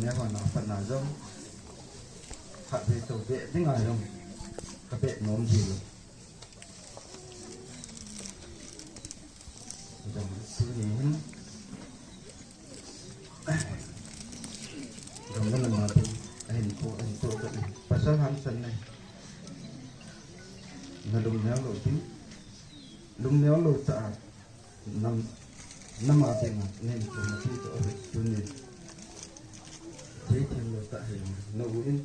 này còn nó phần nào giống hạt về tổ vệ tiếng ngoài không các vệ nôm gì rồi thứ gì rồi nó là hình cô cái pasal Hansen này nó lùng néo lộ tính lùng néo lộ tạ năm ở bên nên chúng nó chỉ cho ở chỗ này thế thì lộ tạ hình nó uống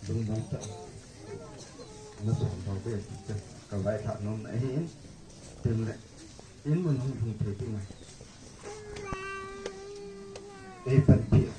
lùng néo tạ nó sòng vào về còn lại thằng nó nãy hiến từng lại hiến mình không thể thế này phần việc